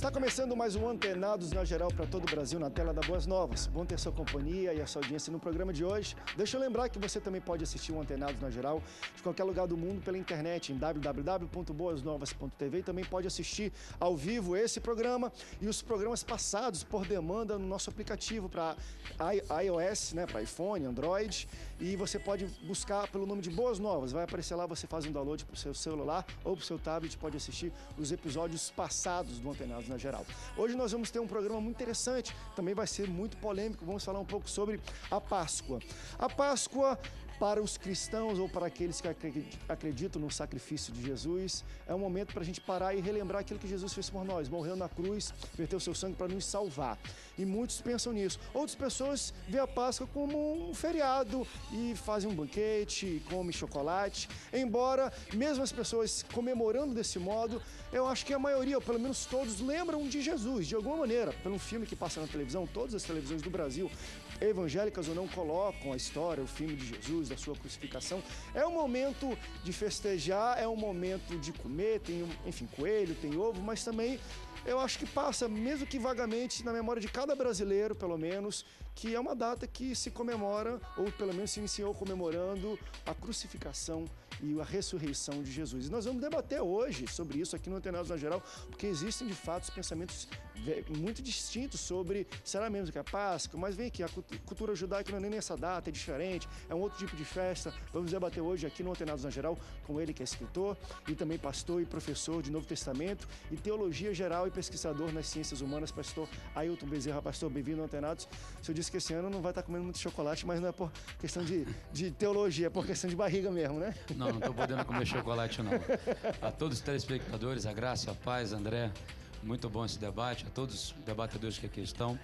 Está começando mais um Antenados na Geral para todo o Brasil na tela da Boas Novas. Bom ter sua companhia e a sua audiência no programa de hoje. Deixa eu lembrar que você também pode assistir o Antenados na Geral de qualquer lugar do mundo pela internet em www.boasnovas.tv e também pode assistir ao vivo esse programa e os programas passados por demanda no nosso aplicativo para iOS, né, para iPhone, Android, e você pode buscar pelo nome de Boas Novas. Vai aparecer lá, você faz um download para o seu celular ou para o seu tablet, pode assistir os episódios passados do Antenados na Geral. Hoje nós vamos ter um programa muito interessante, também vai ser muito polêmico, vamos falar um pouco sobre a Páscoa. A Páscoa, para os cristãos ou para aqueles que acreditam no sacrifício de Jesus, é um momento para a gente parar e relembrar aquilo que Jesus fez por nós, morreu na cruz, verteu seu sangue para nos salvar. E muitos pensam nisso. Outras pessoas veem a Páscoa como um feriado e fazem um banquete, comem chocolate. Embora, mesmo as pessoas comemorando desse modo, eu acho que a maioria, ou pelo menos todos, lembram de Jesus, de alguma maneira. Pelo filme que passa na televisão, todas as televisões do Brasil, evangélicas ou não, colocam a história, o filme de Jesus, da sua crucificação. É um momento de festejar, é um momento de comer, tem, enfim, coelho, tem ovo, mas também eu acho que passa, mesmo que vagamente, na memória de cada brasileiro, pelo menos, que é uma data que se comemora, ou pelo menos se iniciou comemorando a crucificação e a ressurreição de Jesus. E nós vamos debater hoje sobre isso aqui no Antenados na Geral, porque existem, de fato, pensamentos muito distintos sobre, será mesmo que é a Páscoa? Mas vem aqui, a cultura judaica não é nem nessa data, é diferente, é um outro tipo de festa. Vamos debater hoje aqui no Antenados na Geral com ele, que é escritor e também pastor e professor de Novo Testamento e teologia geral e pesquisador nas ciências humanas, pastor Ailton Bezerra. Pastor, bem-vindo ao Antenados. O senhor disse que esse ano não vai estar comendo muito chocolate, mas não é por questão de teologia, é por questão de barriga mesmo, né? Não estou podendo comer chocolate, não. A todos os telespectadores, a graça, a paz, André, muito bom esse debate, a todos os debatedores que aqui estão.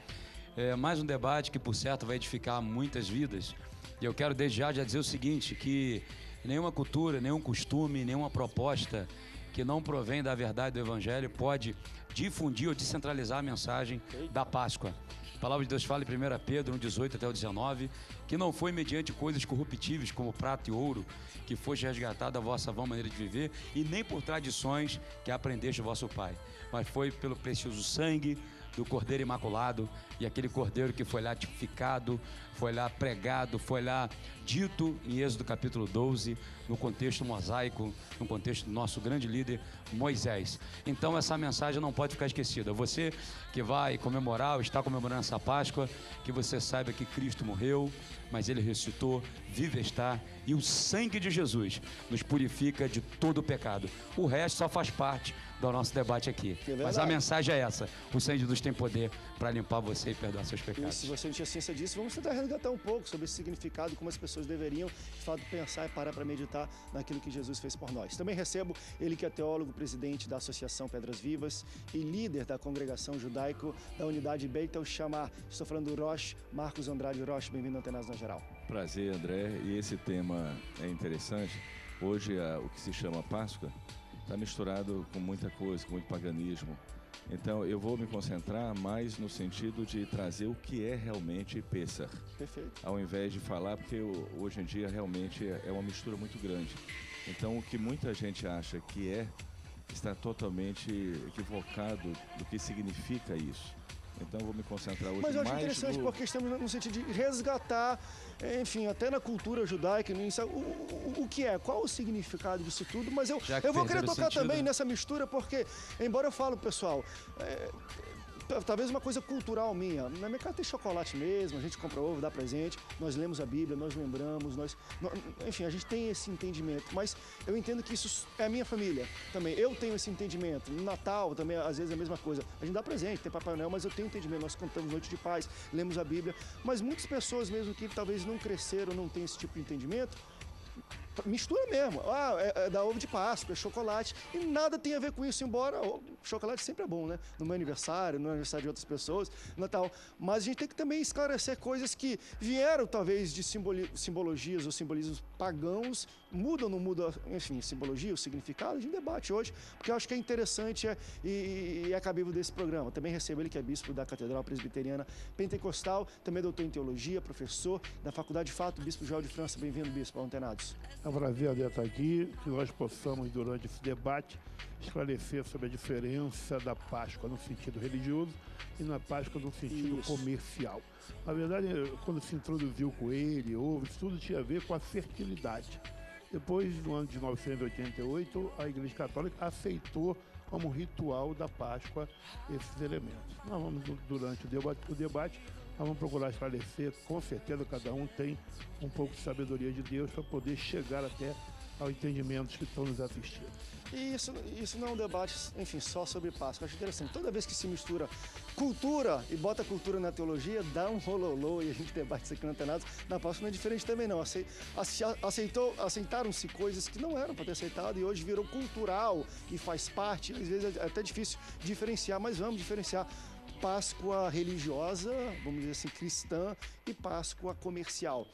É mais um debate que, por certo, vai edificar muitas vidas. E eu quero desde já dizer o seguinte, que nenhuma cultura, nenhum costume, nenhuma proposta que não provém da verdade do Evangelho pode difundir ou descentralizar a mensagem da Páscoa. A palavra de Deus fala em 1 Pedro 1,18 até o 19, que não foi mediante coisas corruptíveis como prata e ouro que foste resgatada a vossa vã maneira de viver, e nem por tradições que aprendeste o vosso Pai, mas foi pelo precioso sangue do Cordeiro Imaculado, e aquele Cordeiro que foi lá tipificado, foi lá pregado, foi lá dito em Êxodo capítulo 12, no contexto mosaico, no contexto do nosso grande líder Moisés. Então essa mensagem não pode ficar esquecida. Você que vai comemorar ou está comemorando essa Páscoa, que você saiba que Cristo morreu, mas Ele ressuscitou, vive está, e o sangue de Jesus nos purifica de todo o pecado. O resto só faz parte do nosso debate aqui. Mas a mensagem é essa: o sangue de Jesus tem poder para limpar você e perdoar seus pecados. E se você não tinha ciência disso, vamos tentar resgatar um pouco sobre esse significado, como as pessoas deveriam, de fato, pensar e parar para meditar naquilo que Jesus fez por nós. Também recebo ele, que é teólogo, presidente da Associação Pedras Vivas e líder da congregação judaico da unidade Beit El Shammah. Estou falando do Rosh, Marcos Andrade. Rosh, bem-vindo ao Antenados na Geral. Prazer, André. E esse tema é interessante. Hoje, o que se chama Páscoa está misturado com muita coisa, com muito paganismo. Então, eu vou me concentrar mais no sentido de trazer o que é realmente Pêssar. Perfeito. Ao invés de falar, porque hoje em dia realmente é uma mistura muito grande. Então, o que muita gente acha que está totalmente equivocado do que significa isso. Então, eu vou me concentrar hoje mais... Mas eu acho interessante porque estamos no sentido de resgatar, enfim, até na cultura judaica, o que é, qual o significado disso tudo, mas eu vou querer tocar também nessa mistura, porque, embora eu falo, pessoal, talvez uma coisa cultural minha. Na minha casa tem chocolate mesmo, a gente compra ovo, dá presente, nós lemos a Bíblia, nós lembramos, enfim, a gente tem esse entendimento, mas eu entendo que isso é a minha família também. Eu tenho esse entendimento. No Natal também, às vezes, é a mesma coisa. A gente dá presente, tem Papai Noel, mas eu tenho entendimento. Nós cantamos Noite de Paz, lemos a Bíblia, mas muitas pessoas mesmo que talvez não cresceram, não têm esse tipo de entendimento, mistura mesmo. É da ovo de Páscoa, é chocolate, e nada tem a ver com isso, embora o chocolate sempre é bom, né? No meu aniversário, no aniversário de outras pessoas, Natal. Mas a gente tem que também esclarecer coisas que vieram, talvez, de simbologias ou simbolismos pagãos muda ou não muda, enfim, simbologia, o significado? A gente debate hoje, porque eu acho que é interessante e é cabível desse programa. Também recebo ele, que é bispo da Catedral Presbiteriana Pentecostal, também doutor em teologia, professor da Faculdade de Fato, bispo Joel de França. Bem-vindo, bispo, ao Antenados. É um prazer estar aqui, que nós possamos, durante esse debate, esclarecer sobre a diferença da Páscoa no sentido religioso e na Páscoa no sentido comercial. Na verdade, quando se introduziu o coelho, ovo, isso tudo tinha a ver com a fertilidade. Depois, no ano de 1988, a Igreja Católica aceitou como ritual da Páscoa esses elementos. Nós vamos, durante o debate, nós vamos procurar esclarecer, com certeza cada um tem um pouco de sabedoria de Deus para poder chegar até ao entendimento que estão nos assistindo. E isso não é um debate, enfim, só sobre Páscoa. Eu acho interessante. Toda vez que se mistura cultura e bota cultura na teologia, dá um rololô e a gente debate isso aqui no Antenados. Na Páscoa não é diferente também, não. Aceitaram-se coisas que não eram para ter aceitado e hoje virou cultural e faz parte. Às vezes é até difícil diferenciar, mas vamos diferenciar Páscoa religiosa, vamos dizer assim, cristã, e Páscoa comercial.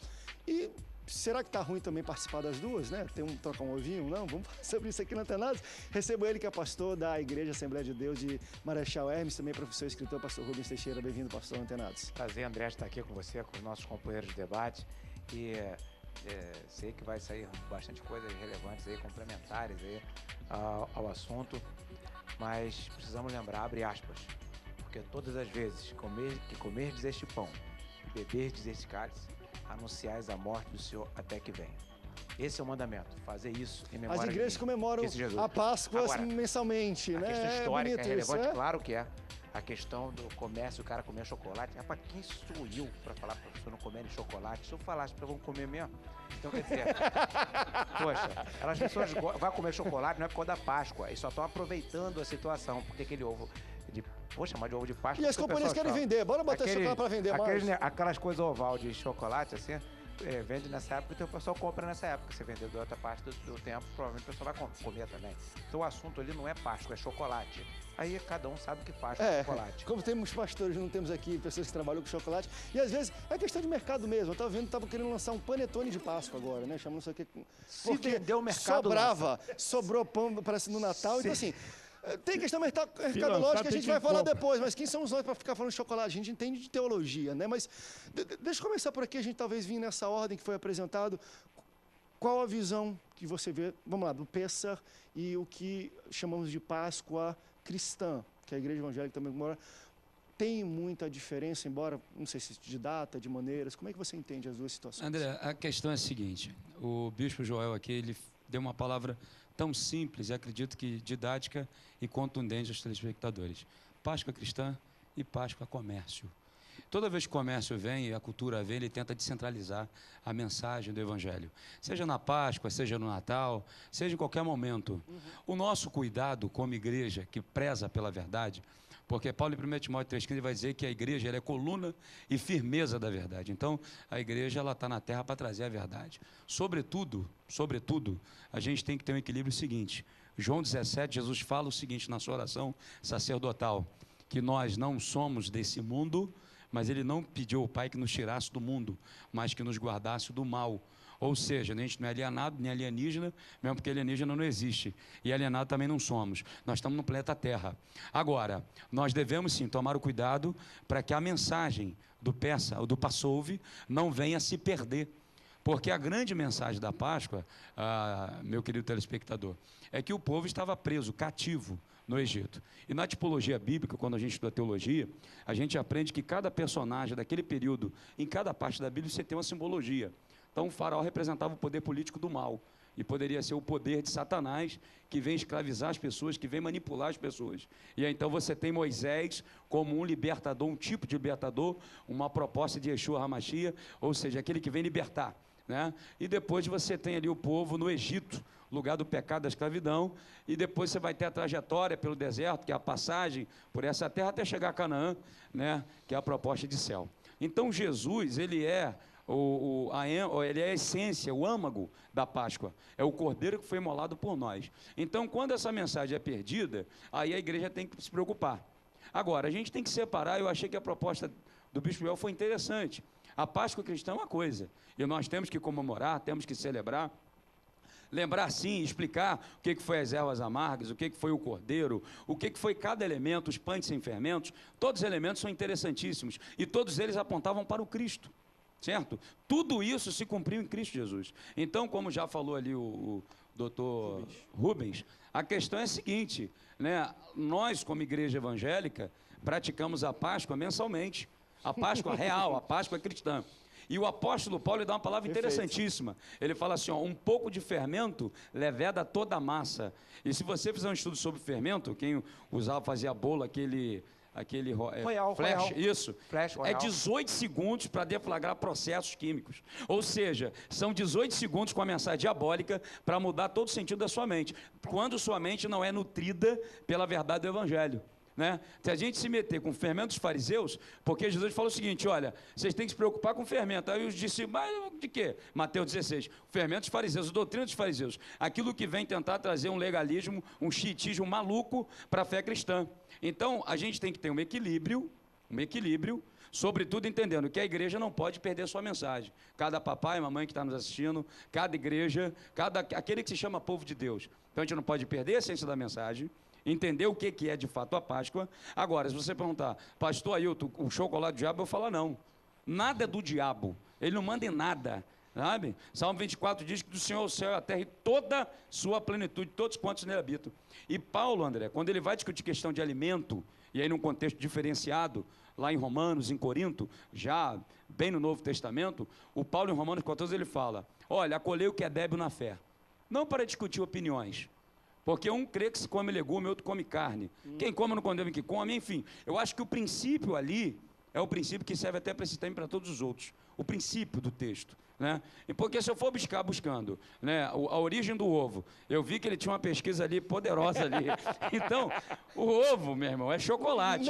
E será que tá ruim também participar das duas, né? Trocar um ovinho? Não, vamos falar sobre isso aqui no Antenados. Recebo ele, que é pastor da Igreja Assembleia de Deus de Marechal Hermes, também professor e escritor, pastor Rubens Teixeira. Bem-vindo, pastor Antenados. Prazer, André, estar aqui com você, com os nossos companheiros de debate. E sei que vai sair bastante coisas relevantes aí, complementares aí ao assunto, mas precisamos lembrar, abre aspas, porque todas as vezes que comerdes este pão e beberdes este cálice, anunciais a morte do Senhor até que venha. Esse é o mandamento, fazer isso em memória. As igrejas comemoram a Páscoa agora, mensalmente, a né? questão histórica é relevante, isso, claro que é. A questão do comércio, o cara comer chocolate. Rapaz, quem sou eu para falar para a pessoa não comerem chocolate? Se eu falasse para vão comer mesmo. Então, quer dizer, poxa, as pessoas vão comer chocolate não é por causa da Páscoa, eles só estão aproveitando a situação, porque aquele ovo de... Poxa, mas de ovo de Páscoa... E as companhias querem vender, bora botar chocolate para vender mais. Aquelas coisas oval de chocolate, assim, vende nessa época, então o pessoal compra nessa época. Se vender outra parte do tempo, provavelmente o pessoal vai comer também. Então o assunto ali não é Páscoa, é chocolate. Aí cada um sabe o que faz com chocolate. Como temos pastores, não temos aqui pessoas que trabalham com chocolate. E às vezes é questão de mercado mesmo. Eu estava querendo lançar um panetone de Páscoa agora, né? Chamando isso aqui. Se vendeu o mercado, sobrou pão, parece no Natal. Então assim, tem questão mercadológica que a gente vai falar depois, mas quem somos nós para ficar falando de chocolate? A gente entende de teologia, né? Mas deixa eu começar por aqui, a gente talvez vir nessa ordem que foi apresentado. Qual a visão que você vê, vamos lá, do Pêssar e o que chamamos de Páscoa cristã, que a Igreja Evangélica também comemora? Tem muita diferença, embora, não sei se de data, de maneiras, como é que você entende as duas situações? André, a questão é a seguinte, o bispo Joel aqui, ele deu uma palavra tão simples, e acredito que didática e contundente aos telespectadores. Páscoa cristã e Páscoa comércio. Toda vez que o comércio vem e a cultura vem, ele tenta descentralizar a mensagem do Evangelho. Seja na Páscoa, seja no Natal, seja em qualquer momento. O nosso cuidado como igreja, que preza pela verdade, porque Paulo em 1 Timóteo 3,15 vai dizer que a igreja ela é coluna e firmeza da verdade. Então, a igreja está na terra para trazer a verdade. Sobretudo, a gente tem que ter um equilíbrio seguinte. João 17, Jesus fala o seguinte na sua oração sacerdotal, que nós não somos desse mundo, mas ele não pediu ao Pai que nos tirasse do mundo, mas que nos guardasse do mal. Ou seja, a gente não é alienado, nem alienígena, mesmo porque alienígena não existe. E alienado também não somos. Nós estamos no planeta Terra. Agora, nós devemos sim tomar o cuidado para que a mensagem do Pêssar, ou do Passover, não venha se perder. Porque a grande mensagem da Páscoa, meu querido telespectador, é que o povo estava preso, cativo, no Egito. E na tipologia bíblica, quando a gente estuda teologia, a gente aprende que cada personagem daquele período, em cada parte da Bíblia, você tem uma simbologia. Então, o faraó representava o poder político do mal, e poderia ser o poder de Satanás, que vem escravizar as pessoas, que vem manipular as pessoas. E aí, então, você tem Moisés como um libertador, um tipo de libertador, uma proposta de Yeshua HaMashiach, ou seja, aquele que vem libertar, né? E depois você tem ali o povo no Egito, lugar do pecado da escravidão, e depois você vai ter a trajetória pelo deserto, que é a passagem por essa terra até chegar a Canaã, né, que é a proposta de céu. Então Jesus, ele é ele é a essência, o âmago da Páscoa, é o cordeiro que foi imolado por nós. Então, quando essa mensagem é perdida, aí a igreja tem que se preocupar. Agora, a gente tem que separar, eu achei que a proposta do bispo Joel foi interessante. A Páscoa cristã é uma coisa, e nós temos que comemorar, temos que celebrar, lembrar sim, explicar o que foi as ervas amargas, o que foi o cordeiro, o que foi cada elemento, os pães sem fermentos, todos os elementos são interessantíssimos e todos eles apontavam para o Cristo, certo? Tudo isso se cumpriu em Cristo Jesus. Então, como já falou ali o doutor Rubens, a questão é a seguinte, né? Nós, como igreja evangélica, praticamos a Páscoa mensalmente, a Páscoa real, a Páscoa cristã. E o apóstolo Paulo dá uma palavra interessantíssima. Ele fala assim, ó, um pouco de fermento leveda toda a massa. E se você fizer um estudo sobre fermento, quem fazia bolo, aquele flash, isso, Flash, é 18 segundos para deflagrar processos químicos. Ou seja, são 18 segundos com a mensagem diabólica para mudar todo o sentido da sua mente, quando sua mente não é nutrida pela verdade do Evangelho. Né? Se a gente se meter com o fermento dos fariseus, porque Jesus falou o seguinte, olha, vocês têm que se preocupar com o fermento. Aí os discípulos, mas de quê? Mateus 16, o fermento dos fariseus, a doutrina dos fariseus, aquilo que vem tentar trazer um legalismo, um xiitismo maluco para a fé cristã. Então, a gente tem que ter um equilíbrio, sobretudo entendendo que a igreja não pode perder sua mensagem. Cada papai e mamãe que está nos assistindo, cada igreja, aquele que se chama povo de Deus. Então, a gente não pode perder a essência da mensagem, entender o que é de fato a Páscoa. Agora, se você perguntar, pastor Ailton, o chocolate do diabo, eu falo não. Nada é do diabo. Ele não manda em nada, sabe? Salmo 24 diz que do Senhor é o céu e a terra e toda sua plenitude, todos quantos nele habitam. E Paulo, André, quando ele vai discutir questão de alimento, e aí num contexto diferenciado, lá em Romanos, em Corinto, já bem no Novo Testamento, o Paulo em Romanos 14, ele fala, olha, acolhei o que é débil na fé. Não para discutir opiniões, porque um crê que se come legume, outro come carne. Quem come não condena que come, enfim. Eu acho que o princípio ali é o princípio que serve até para esse tempo e para todos os outros. O princípio do texto. Né? E porque se eu for buscando, né, a origem do ovo, eu vi que ele tinha uma pesquisa ali poderosa ali. Então, o ovo, meu irmão, é chocolate.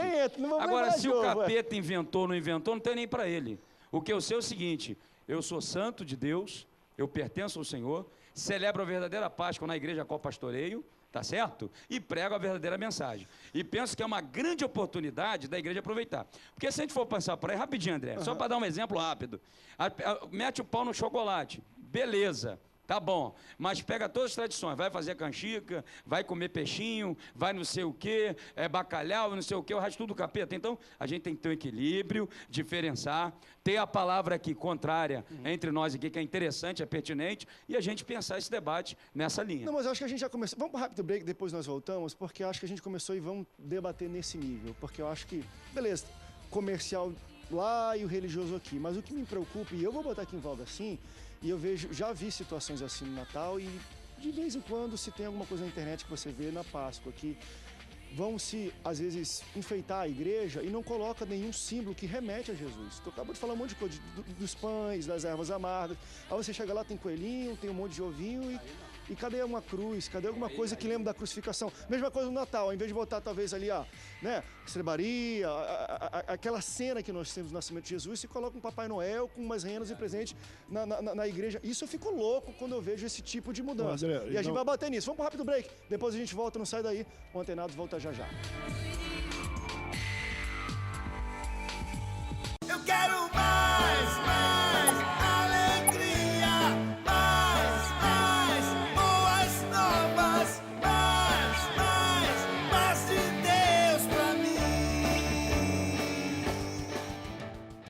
Agora, se o capeta inventou ou não inventou, não tem nem para ele. O que eu sei é o seguinte, eu sou santo de Deus, eu pertenço ao Senhor, celebro a verdadeira Páscoa na igreja a qual pastoreio, tá certo? E prego a verdadeira mensagem. E penso que é uma grande oportunidade da igreja aproveitar. Porque se a gente for passar por aí, rapidinho, André, só para dar um exemplo rápido. Mete o pau no chocolate, beleza, tá bom. Mas pega todas as tradições, vai fazer canjica, vai comer peixinho, vai não sei o quê, bacalhau, não sei o quê, o resto tudo capeta. Então, a gente tem que ter um equilíbrio, diferenciar, ter a palavra aqui contrária entre nós aqui, que é interessante, é pertinente, e a gente pensar esse debate nessa linha. Não, mas eu acho que a gente já começou. Vamos para um rápido break, depois nós voltamos, porque eu acho que a gente começou e vamos debater nesse nível. Porque eu acho que, beleza, comercial lá e o religioso aqui. Mas o que me preocupa, e eu vou botar aqui em voga assim, e eu já vi situações assim no Natal, e de vez em quando se tem alguma coisa na internet que você vê na Páscoa, que vão se, às vezes, enfeitar a igreja e não coloca nenhum símbolo que remete a Jesus. Tu acabou de falar um monte de coisa, dos pães, das ervas amargas. Aí você chega lá, tem coelhinho, tem um monte de ovinho e cadê uma cruz? Cadê alguma coisa que lembra da crucificação? Mesma coisa no Natal, ao invés de botar talvez ali, né, estrebaria, aquela cena que nós temos do nascimento de Jesus, se coloca um Papai Noel com umas renas e presente na igreja. Isso eu fico louco quando eu vejo esse tipo de mudança. André, e a gente vai bater nisso. Vamos para um rápido break, depois a gente volta, não sai daí. O Antenados volta já já.